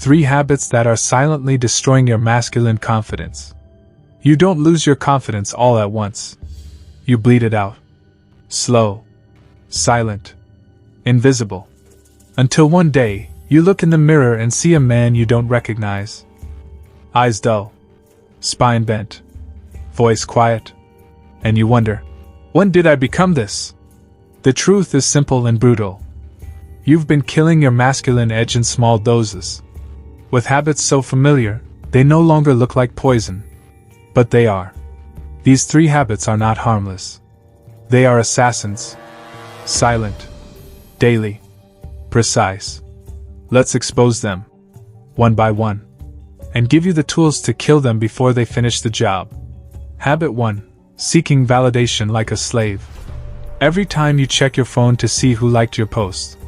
3 habits that are silently destroying your masculine confidence. You don't lose your confidence all at once. You bleed it out. Slow. Silent. Invisible. Until one day, you look in the mirror and see a man you don't recognize. Eyes dull. Spine bent. Voice quiet. And you wonder, when did I become this? The truth is simple and brutal. You've been killing your masculine edge in small doses. With habits so familiar, they no longer look like poison. But they are. These 3 habits are not harmless. They are assassins. Silent. Daily. Precise. Let's expose them. One by one. And give you the tools to kill them before they finish the job. Habit 1. Seeking validation like a slave. Every time you check your phone to see who liked your post.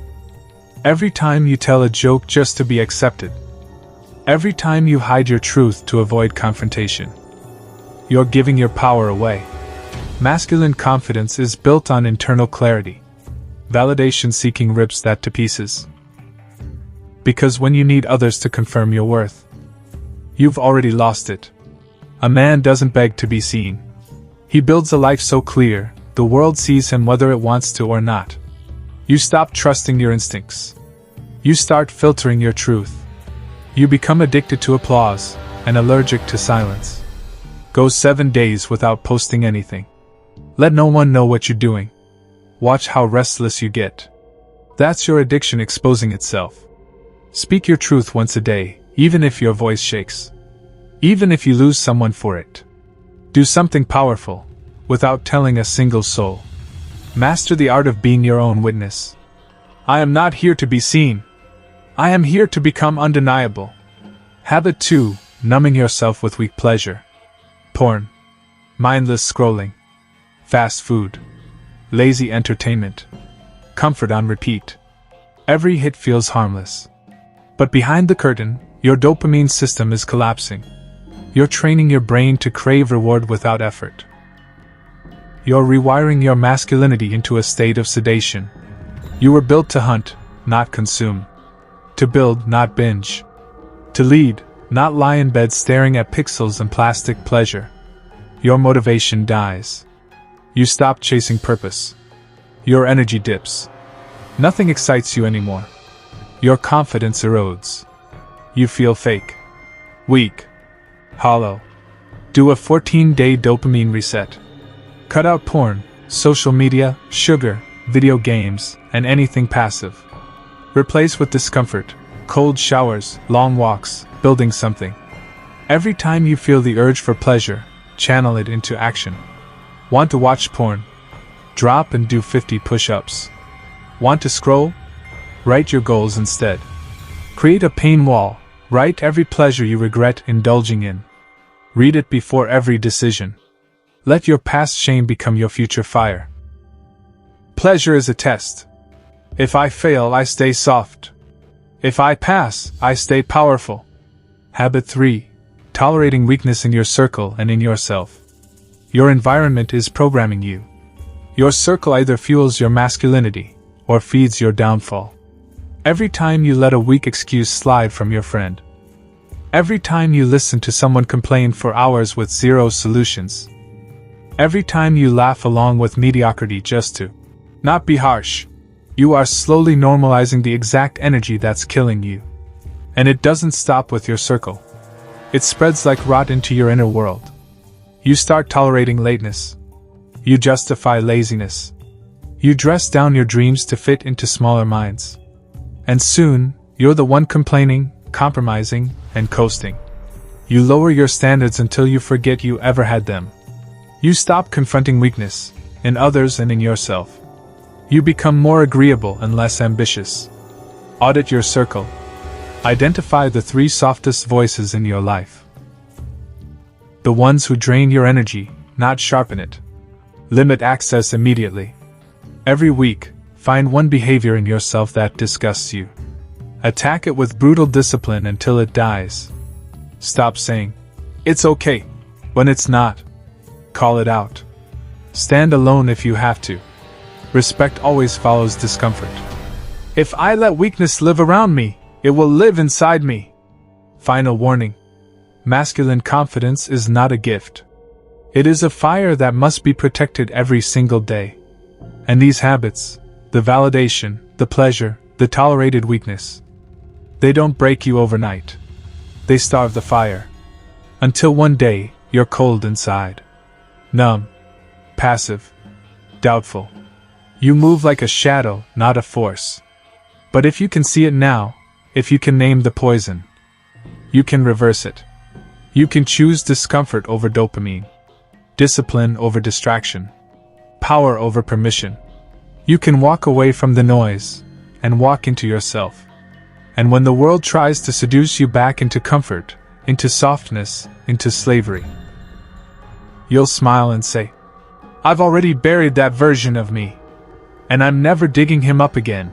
Every time you tell a joke just to be accepted. Every time you hide your truth to avoid confrontation. You're giving your power away. Masculine confidence is built on internal clarity. Validation seeking rips that to pieces. Because when you need others to confirm your worth, you've already lost it. A man doesn't beg to be seen. He builds a life so clear, the world sees him whether it wants to or not. You stop trusting your instincts. You start filtering your truth. You become addicted to applause and allergic to silence. Go 7 days without posting anything. Let no one know what you're doing. Watch how restless you get. That's your addiction exposing itself. Speak your truth once a day, even if your voice shakes. Even if you lose someone for it. Do something powerful, without telling a single soul. Master the art of being your own witness. I am not here to be seen. I am here to become undeniable. Habit 2. Numbing yourself with weak pleasure. Porn. Mindless scrolling. Fast food. Lazy entertainment. Comfort on repeat. Every hit feels harmless. But behind the curtain, your dopamine system is collapsing. You're training your brain to crave reward without effort. You're rewiring your masculinity into a state of sedation. You were built to hunt, not consume. To build, not binge. To lead, not lie in bed staring at pixels and plastic pleasure. Your motivation dies. You stop chasing purpose. Your energy dips. Nothing excites you anymore. Your confidence erodes. You feel fake. Weak. Hollow. Do a 14-day dopamine reset. Cut out porn, social media, sugar, video games, and anything passive. Replace with discomfort, cold showers, long walks, building something. Every time you feel the urge for pleasure, channel it into action. Want to watch porn? Drop and do 50 push-ups. Want to scroll? Write your goals instead. Create a pain wall. Write every pleasure you regret indulging in. Read it before every decision. Let your past shame become your future fire. Pleasure is a test. If I fail, I stay soft. If I pass, I stay powerful. Habit 3. Tolerating weakness in your circle and in yourself. Your environment is programming you. Your circle either fuels your masculinity or feeds your downfall. Every time you let a weak excuse slide from your friend. Every time you listen to someone complain for hours with 0 solutions. Every time you laugh along with mediocrity just to not be harsh. You are slowly normalizing the exact energy that's killing you. And it doesn't stop with your circle. It spreads like rot into your inner world. You start tolerating lateness. You justify laziness. You dress down your dreams to fit into smaller minds. And soon, you're the one complaining, compromising, and coasting. You lower your standards until you forget you ever had them. You stop confronting weakness, in others and in yourself. You become more agreeable and less ambitious. Audit your circle. Identify the 3 softest voices in your life. The ones who drain your energy, not sharpen it. Limit access immediately. Every week, find one behavior in yourself that disgusts you. Attack it with brutal discipline until it dies. Stop saying, "It's okay," when it's not. Call it out. Stand alone if you have to. Respect always follows discomfort. If I let weakness live around me, it will live inside me. Final warning. Masculine confidence is not a gift. It is a fire that must be protected every single day. And these habits, the validation, the pleasure, the tolerated weakness, they don't break you overnight. They starve the fire. Until one day, you're cold inside. Numb. Passive. Doubtful. You move like a shadow, not a force. But if you can see it now, if you can name the poison, you can reverse it. You can choose discomfort over dopamine, discipline over distraction, power over permission. You can walk away from the noise and walk into yourself. And when the world tries to seduce you back into comfort, into softness, into slavery, you'll smile and say, "I've already buried that version of me, and I'm never digging him up again."